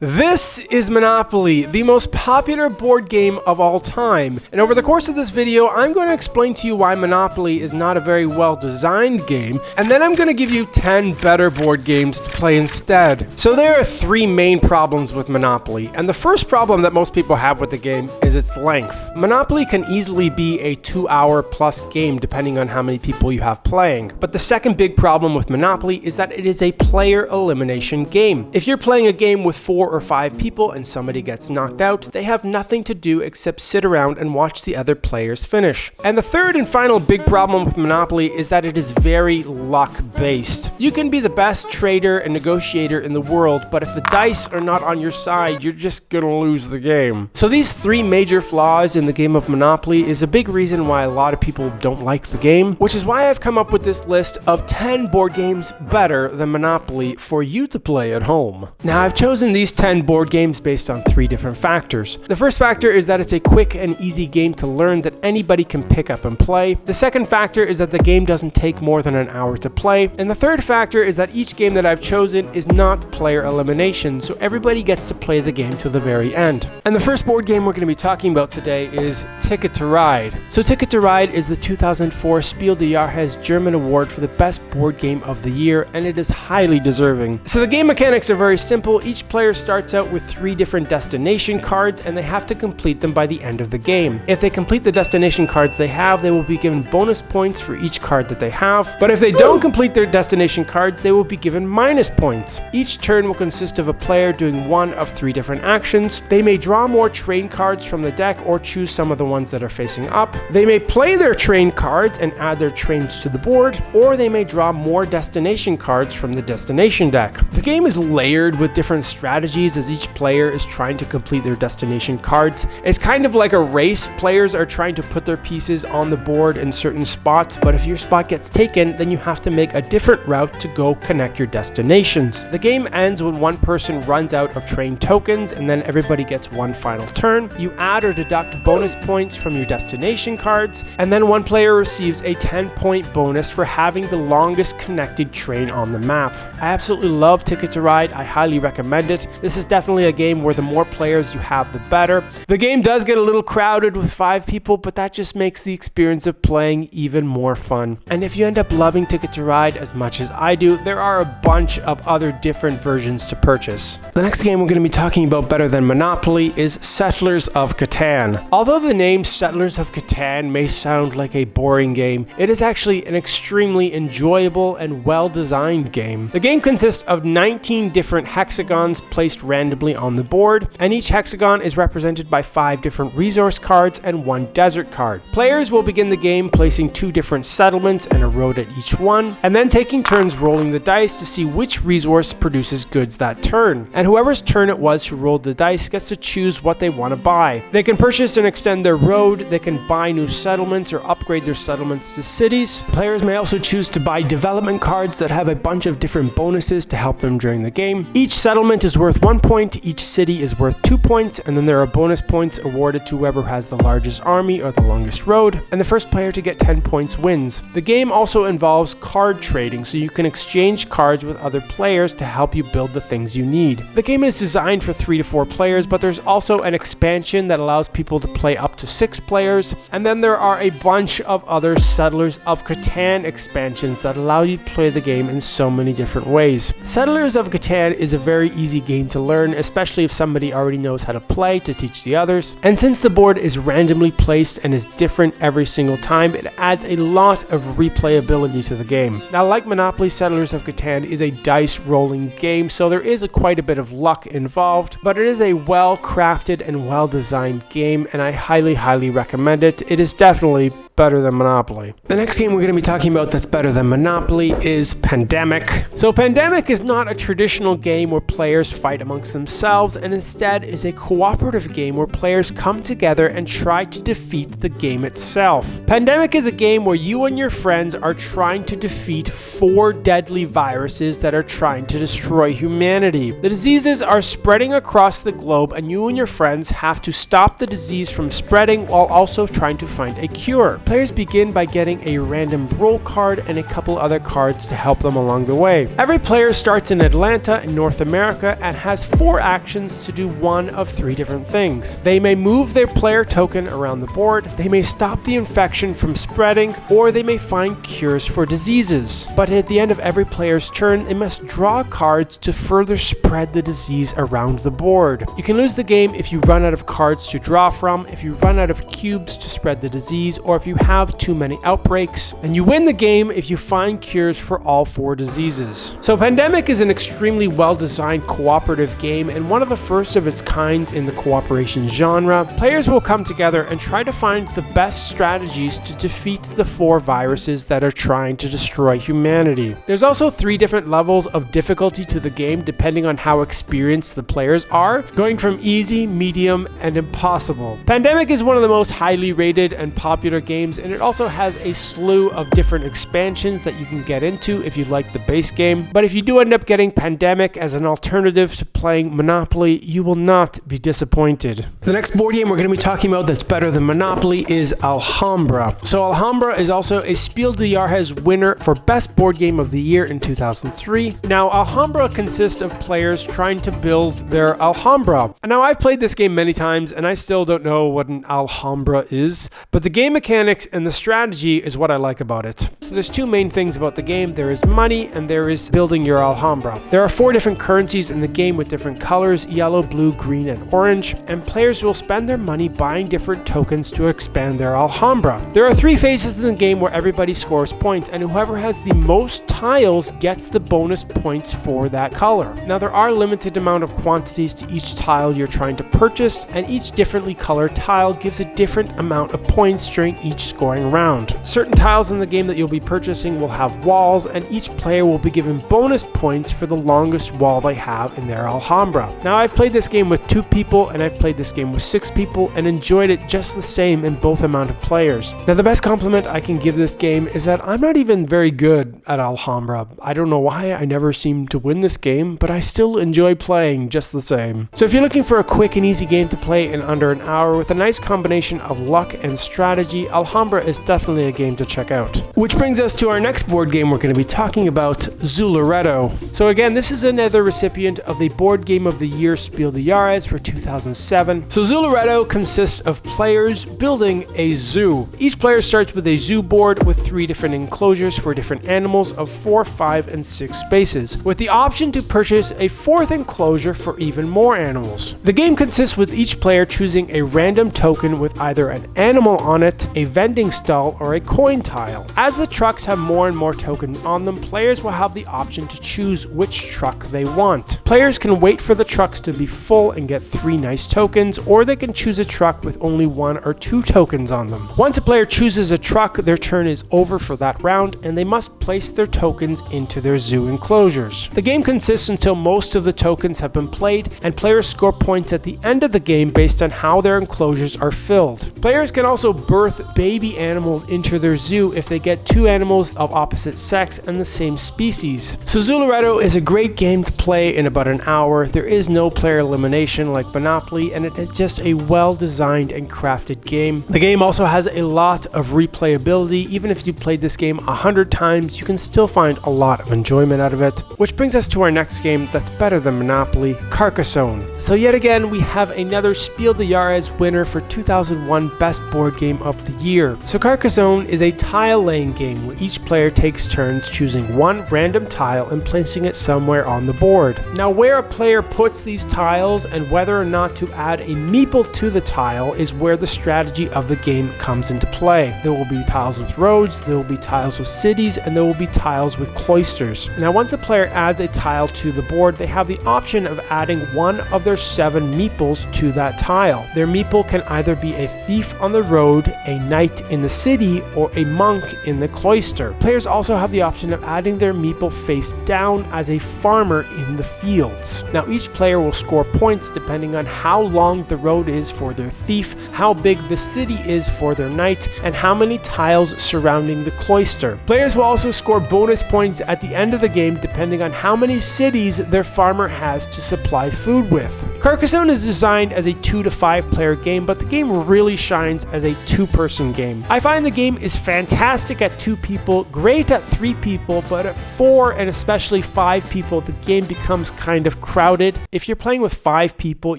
This is Monopoly, the most popular board game of all time, and over the course of this video I'm going to explain to you why Monopoly is not a very well designed game, and then I'm going to give you 10 better board games to play instead. So there are three main problems with Monopoly, and the first problem that most people have with the game is its length. Monopoly can easily be a 2-hour plus game depending on how many people you have playing, but the second big problem with Monopoly is that it is a player elimination game. If you're playing a game with 4 or 5 people and somebody gets knocked out, they have nothing to do except sit around and watch the other players finish. And the third and final big problem with Monopoly is that it is very luck based. You can be the best trader and negotiator in the world, but if the dice are not on your side, you're just gonna lose the game. So these three major flaws in the game of Monopoly is a big reason why a lot of people don't like the game, which is why I've come up with this list of 10 board games better than Monopoly for you to play at home. Now I've chosen these 10 board games based on 3 different factors. The first factor is that it's a quick and easy game to learn that anybody can pick up and play. The second factor is that the game doesn't take more than an hour to play. And the third factor is that each game that I've chosen is not player elimination, so everybody gets to play the game to the very end. And the first board game we're going to be talking about today is Ticket to Ride. So Ticket to Ride is the 2004 Spiel des Jahres German award for the best board game of the year, and it is highly deserving. So the game mechanics are very simple. Each player starts out with 3 different destination cards, and they have to complete them by the end of the game. If they complete the destination cards they have, they will be given bonus points for each card that they have, but if they don't complete their destination cards, they will be given minus points. Each turn will consist of a player doing one of 3 different actions. They may draw more train cards from the deck or choose some of the ones that are facing up. They may play their train cards and add their trains to the board, or they may draw more destination cards from the destination deck. The game is layered with different strategies as each player is trying to complete their destination cards. It's kind of like a race. Players are trying to put their pieces on the board in certain spots, but if your spot gets taken, then you have to make a different route to go connect your destinations. The game ends when one person runs out of train tokens, and then everybody gets one final turn. You add or deduct bonus points from your destination cards, and then one player receives a 10-point bonus for having the longest connected train on the map. I absolutely love Ticket to Ride. I highly recommend it. This is definitely a game where the more players you have, the better. The game does get a little crowded with 5 people, but that just makes the experience of playing even more fun. And if you end up loving Ticket to Ride as much as I do, there are a bunch of other different versions to purchase. The next game we're going to be talking about better than Monopoly is Settlers of Catan. Although the name Settlers of Catan may sound like a boring game, it is actually an extremely enjoyable and well-designed game. The game consists of 19 different hexagons placed randomly on the board, and each hexagon is represented by 5 different resource cards and 1 desert card. Players will begin the game placing 2 different settlements and a road at each one, and then taking turns rolling the dice to see which resource produces goods that turn. And whoever's turn it was who rolled the dice gets to choose what they want to buy. They can purchase and extend their road, they can buy new settlements or upgrade their settlements to cities. Players may also choose to buy development cards that have a bunch of different bonuses to help them during the game. Each settlement is worth 1 point, each city is worth 2 points, and then there are bonus points awarded to whoever has the largest army or the longest road, and the first player to get 10 points wins. The game also involves card trading, so you can exchange cards with other players to help you build the things you need. The game is designed for 3 to 4 players, but there's also an expansion that allows people to play up to 6 players, and then there are a bunch of other Settlers of Catan expansions that allow you to play the game in so many different ways. Settlers of Catan is a very easy game to learn, especially if somebody already knows how to play, to teach the others. And since the board is randomly placed and is different every single time, it adds a lot of replayability to the game. Now, like Monopoly, Settlers of Catan is a dice rolling game, so there is quite a bit of luck involved, but it is a well-crafted and well-designed game, and I highly recommend it. It is definitely better than Monopoly. The next game we're going to be talking about that's better than Monopoly is Pandemic. So Pandemic is not a traditional game where players fight amongst themselves, and instead is a cooperative game where players come together and try to defeat the game itself. Pandemic is a game where you and your friends are trying to defeat 4 deadly viruses that are trying to destroy humanity. The diseases are spreading across the globe, and you and your friends have to stop the disease from spreading while also trying to find a cure. players begin by getting a random roll card and a couple other cards to help them along the way. Every player starts in Atlanta in North America and has 4 actions to do one of 3 different things. They may move their player token around the board, they may stop the infection from spreading, or they may find cures for diseases. But at the end of every player's turn, they must draw cards to further spread the disease around the board. You can lose the game if you run out of cards to draw from, if you run out of cubes to spread the disease, or if you have too many outbreaks. And you win the game if you find cures for all 4 diseases. So Pandemic is an extremely well-designed cooperative game and one of the first of its kind in the cooperation genre. Players will come together and try to find the best strategies to defeat the 4 viruses that are trying to destroy humanity. There's also 3 different levels of difficulty to the game depending on how experienced the players are, going from easy, medium, and impossible. Pandemic is one of the most highly rated and popular games, and it also has a slew of different expansions that you can get into if you like the base game. But if you do end up getting Pandemic as an alternative to playing Monopoly, you will not be disappointed. The next board game we're going to be talking about that's better than Monopoly is Alhambra. So Alhambra is also a Spiel des Jahres winner for Best Board Game of the Year in 2003. Now Alhambra consists of players trying to build their Alhambra. And now I've played this game many times and I still don't know what an Alhambra is, but the game mechanics and the strategy is what I like about it. So there's 2 main things about the game. There is money and there is building your Alhambra. There are 4 different currencies in the game with different colors: yellow, blue, green, and orange, and players will spend their money buying different tokens to expand their Alhambra. There are 3 phases in the game where everybody scores points, and whoever has the most tiles gets the bonus points for that color. Now there are limited amount of quantities to each tile you're trying to purchase, and each differently colored tile gives a different amount of points during each scoring round. Certain tiles in the game that you'll be purchasing will have walls, and each player will be given bonus points for the longest wall they have in their Alhambra. Now I've played this game with 2 people and I've played this game with 6 people and enjoyed it just the same in both amount of players. Now the best compliment I can give this game is that I'm not even very good at Alhambra. I don't know why I never seem to win this game, but I still enjoy playing just the same. So if you're looking for a quick and easy game to play in under an hour with a nice combination of luck and strategy, Alhambra is definitely a game to check out. Which brings us to our next board game we're going to be talking about, Zooloretto. So again, this is another recipient of the Board Game of the Year Spiel des Jahres for 2007. So Zooloretto consists of players building a zoo. Each player starts with a zoo board with 3 different enclosures for different animals of 4, 5, and 6 spaces, with the option to purchase a 4th enclosure for even more animals. The game consists with each player choosing a random token with either an animal on it, a vending stall, or a coin tile. As the trucks have more and more tokens on them, players will have the option to choose which truck they want. Players can wait for the trucks to be full and get 3 nice tokens, or they can choose a truck with only 1 or 2 tokens on them. Once a player chooses a truck, their turn is over for that round, and they must place their tokens into their zoo enclosures. The game consists until most of the tokens have been played, and players score points at the end of the game based on how their enclosures are filled. Players can also birth baby animals into their zoo if they get 2 animals of opposite sex and the same species. So Zooloretto is a great game to play in about an hour. There is no player elimination like Monopoly, and it is just a well-designed and crafted game. The game also has a lot of replayability. Even if you played this game 100 times, you can still find a lot of enjoyment out of it. Which brings us to our next game that's better than Monopoly, Carcassonne. So yet again, we have another Spiel des Jahres winner for 2001 Best Board Game of the Year. So Carcassonne is a tile-laying game where each player takes turns choosing 1 random tile and placing it somewhere on the board. Now where a player puts these tiles and whether or not to add a meeple to the tile is where the strategy of the game comes into play. There will be tiles with roads, there will be tiles with cities, and there will be tiles with cloisters. Now once a player adds a tile to the board, they have the option of adding 1 of their 7 meeples to that tile. Their meeple can either be a thief on the road, a knight in the city, or a monk in the cloister. Players also have the option of adding their meeple face down as a farmer in the fields. Now each player will score points depending on how long the road is for their thief, how big the city is for their knight, and how many tiles surrounding the cloister. Players will also score bonus points at the end of the game depending on how many cities their farmer has to supply food with. Carcassonne is designed as a 2 to 5 player game, but the game really shines as a 2-person game. I find the game is fantastic at 2 people, great at 3 people, but at 4 and especially 5 people, the game becomes kind of crowded. If you're playing with 5 people,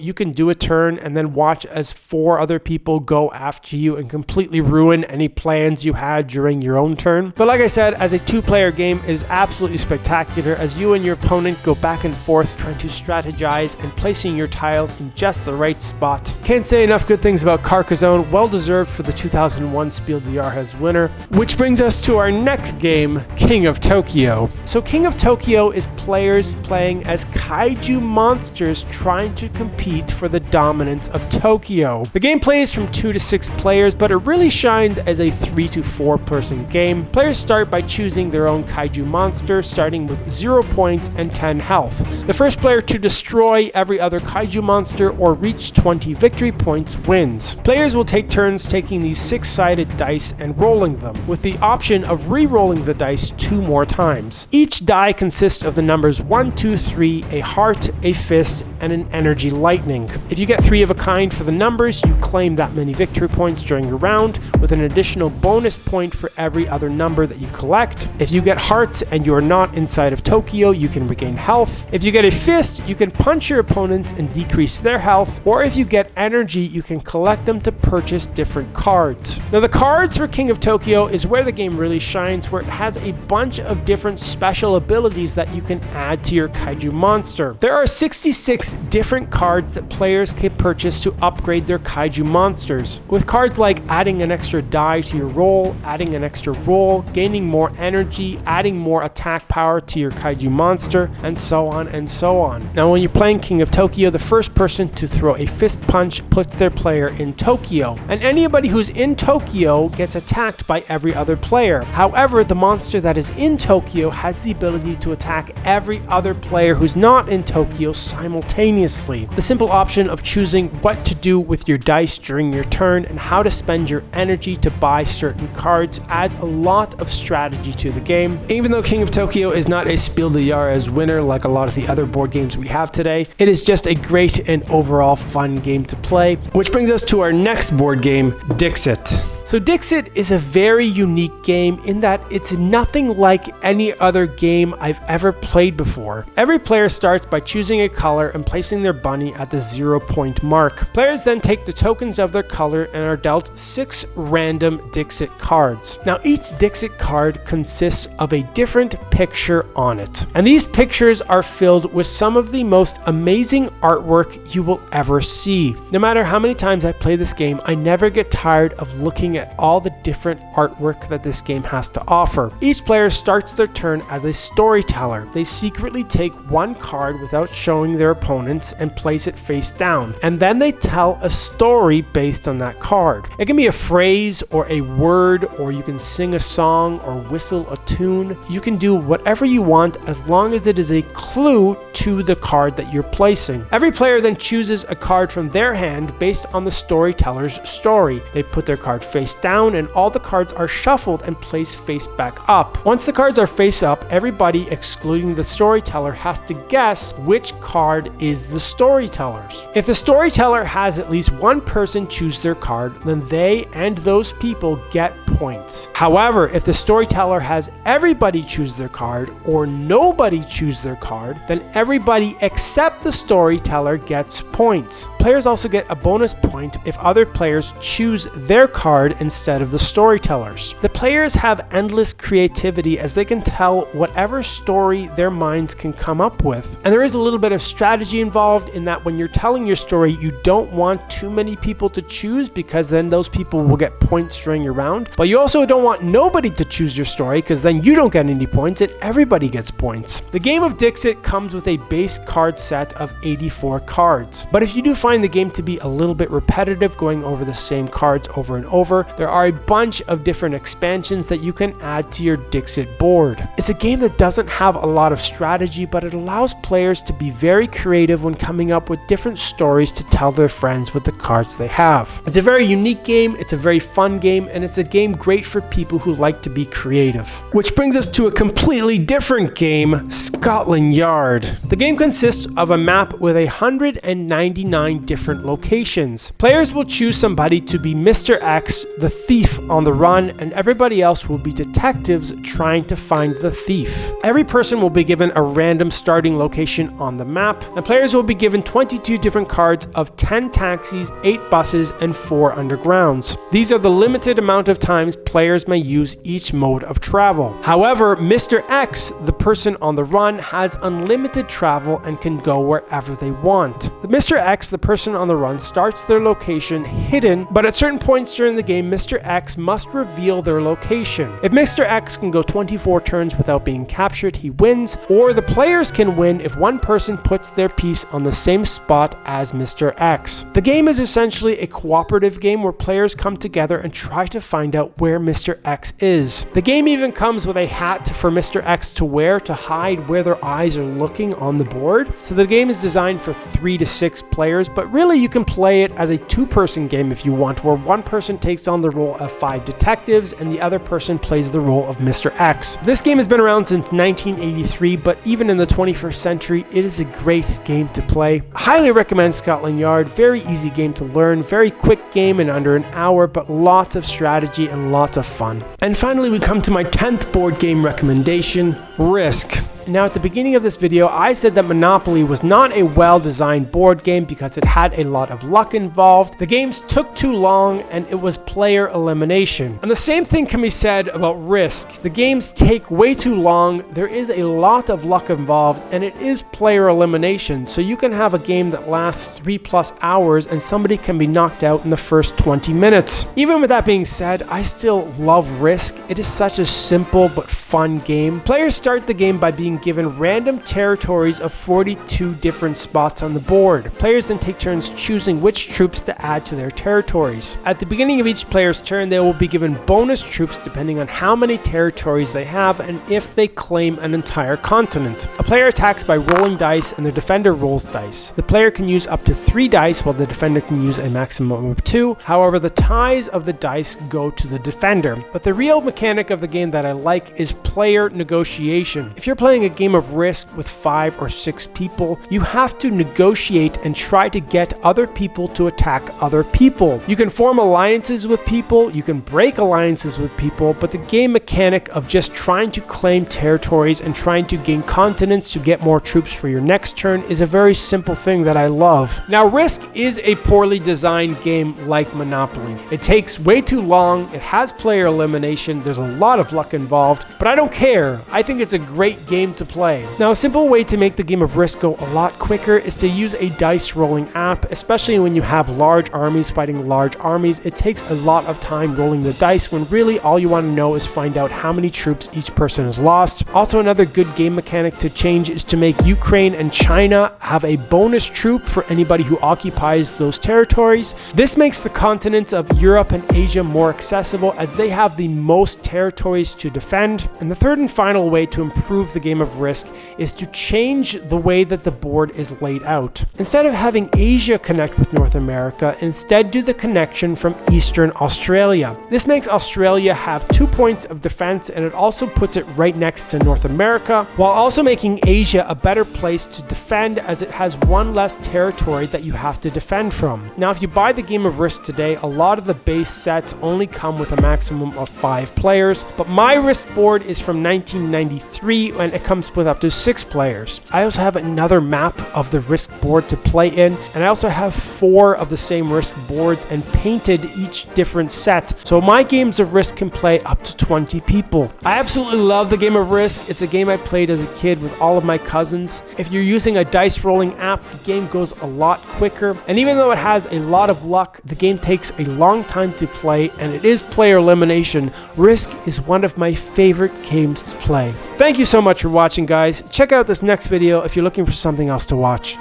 you can do a turn and then watch as 4 other people go after you and completely ruin any plans you had during your own turn. But like I said, as a 2-player game, it is absolutely spectacular as you and your opponent go back and forth trying to strategize and placing your tiles in just the right spot. Can't say enough good things about Carcassonne, well deserved for the 2001 Spiel des Jahres winner. Which brings us to our next game, King of Tokyo. So King of Tokyo is players playing as kaiju monsters trying to compete for the dominance of Tokyo. The game plays from 2 to 6 players, but it really shines as a 3 to 4 person game. Players start by choosing their own kaiju monster, starting with 0 points and 10 health. The first player to destroy every other kaiju monster or reach 20 victory points wins. Players will take turns taking these 6-sided dice and rolling them, with the option of re-rolling the dice 2 more times. Each die consists of the numbers 1, 2, 3, a heart, a fist, and an energy lightning. If you get 3 of a kind for the numbers, you claim that many victory points during your round, with an additional bonus point for every other number that you collect. If you get hearts and you are not inside of Tokyo, you can regain health. If you get a fist, you can punch your opponents and decrease their health, or if you get energy, you can collect them to purchase different cards. Now the cards for King of Tokyo is where the game really shines, where it has a bunch of different special abilities that you can add to your kaiju monster. There are 66 different cards that players can purchase to upgrade their kaiju monsters, with cards like adding an extra die to your roll, adding an extra roll, gaining more energy, adding more attack power to your kaiju monster, and so on and so on. Now when you're playing King of Tokyo, the first person to throw a fist punch puts their player in Tokyo, and anybody who's in Tokyo gets attacked by every other player. However, the monster that is in Tokyo has the ability to attack every other player who's not in Tokyo simultaneously. The simple option of choosing what to do with your dice during your turn and how to spend your energy to buy certain cards adds a lot of strategy to the game. Even though King of Tokyo is not a Spiel des Jahres winner like a lot of the other board games we have today, it is just a great and overall fun game to play. Which brings us to our next board game, Dixit. So Dixit is a very unique game in that it's nothing like any other game I've ever played before. Every player starts by choosing a color and placing their bunny at the 0 point mark. Players then take the tokens of their color and are dealt 6 random Dixit cards. Now each Dixit card consists of a different picture on it, and these pictures are filled with some of the most amazing artwork you will ever see. No matter how many times I play this game, I never get tired of looking at all the different artwork that this game has to offer. Each player starts their turn as a storyteller. They secretly take one card without showing their opponents and place it face down, and then they tell a story based on that card. It can be a phrase or a word, or you can sing a song or whistle a tune. You can do whatever you want as long as it is a clue to the card that you're placing. Every player then chooses a card from their hand based on the storyteller's story. They put their card face down and all the cards are shuffled and placed face back up. Once the cards are face up, everybody excluding the storyteller has to guess which card is the storyteller's. If the storyteller has at least one person choose their card, then they and those people get points. However, if the storyteller has everybody choose their card or nobody choose their card, then everybody except the storyteller gets points. Players also get a bonus point if other players choose their card instead of the storytellers. The players have endless creativity as they can tell whatever story their minds can come up with. And there is a little bit of strategy involved in that when you're telling your story, you don't want too many people to choose because then those people will get points during your round. But you also don't want nobody to choose your story because then you don't get any points and everybody gets points. The game of Dixit comes with a base card set of 84 cards. But if you do find the game to be a little bit repetitive, going over the same cards over and over, there are a bunch of different expansions that you can add to your Dixit board. It's a game that doesn't have a lot of strategy, but it allows players to be very creative when coming up with different stories to tell their friends with the cards they have. It's a very unique game, it's a very fun game, and it's a game great for people who like to be creative. Which brings us to a completely different game, Scotland Yard. The game consists of a map with 199 different locations. Players will choose somebody to be Mr. X, the thief on the run, and everybody else will be detectives trying to find the thief. Every person will be given a random starting location on the map, and players will be given 22 different cards of 10 taxis, 8 buses, and 4 undergrounds. These are the limited amount of times players may use each mode of travel. However, Mr. X, the person on the run, has unlimited travel and can go wherever they want. Mr. X, the person on the run, starts their location hidden, but at certain points during the game, Mr. X must reveal their location. If Mr. X can go 24 turns without being captured, he wins, or the players can win if one person puts their piece on the same spot as Mr. X. The game is essentially a cooperative game where players come together and try to find out where Mr. X is. The game even comes with a hat for Mr. X to wear to hide where their eyes are looking on the board. So the game is designed for 3 to 6 players, but really you can play it as a 2-person game if you want, where one person takes on the role of 5 detectives and the other person plays the role of Mr. X. This game has been around since 1983, but even in the 21st century, it is a great game to play. Highly recommend Scotland Yard. Very easy game to learn, very quick game in under an hour, but lots of strategy and lots of fun. And finally, we come to my 10th board game recommendation, Risk. Now, at the beginning of this video, I said that Monopoly was not a well-designed board game because it had a lot of luck involved. The games took too long and it was player elimination. And the same thing can be said about Risk. The games take way too long, there is a lot of luck involved, and it is player elimination. So you can have a game that lasts 3+ hours and somebody can be knocked out in the first 20 minutes. Even with that being said, I still love Risk. It is such a simple but fun game. Players start the game by being given random territories of 42 different spots on the board. Players then take turns choosing which troops to add to their territories. At the beginning of each player's turn, they will be given bonus troops depending on how many territories they have and if they claim an entire continent. A player attacks by rolling dice and the defender rolls dice. The player can use up to 3 dice while the defender can use a maximum of 2. However, the ties of the dice go to the defender. But the real mechanic of the game that I like is player negotiation. If you're playing a game of Risk with 5 or 6 people, you have to negotiate and try to get other people to attack other people. You can form alliances with people, you can break alliances with people, but the game mechanic of just trying to claim territories and trying to gain continents to get more troops for your next turn is a very simple thing that I love. Now, Risk is a poorly designed game like Monopoly. It takes way too long, it has player elimination, there's a lot of luck involved, but I don't care. I think it's a great game to play. Now, a simple way to make the game of Risk go a lot quicker is to use a dice rolling app, especially when you have large armies fighting large armies. It takes a lot of time rolling the dice when really all you want to know is find out how many troops each person has lost. Also, another good game mechanic to change is to make Ukraine and China have a bonus troop for anybody who occupies those territories. This makes the continents of Europe and Asia more accessible as they have the most territories to defend. And the third and final way to improve the game of Risk is to change the way that the board is laid out. Instead of having Asia connect with North America, instead do the connection from Eastern Australia. This makes Australia have 2 points of defense, and it also puts it right next to North America, while also making Asia a better place to defend as it has 1 less territory that you have to defend from. Now, if you buy the game of Risk today, a lot of the base sets only come with a maximum of 5 players, but my Risk board is from 1993 and it comes with up to 6 players. I also have another map of the Risk board to play in, and I also have 4 of the same Risk boards and painted each different set, so my games of Risk can play up to 20 people. I absolutely love the game of Risk. It's a game I played as a kid with all of my cousins. If you're using a dice rolling app, the game goes a lot quicker, and even though it has a lot of luck, the game takes a long time to play and it is player elimination. Risk is one of my favorite games to play. Thank you so much for watching, guys. Check out this next video if you're looking for something else to watch.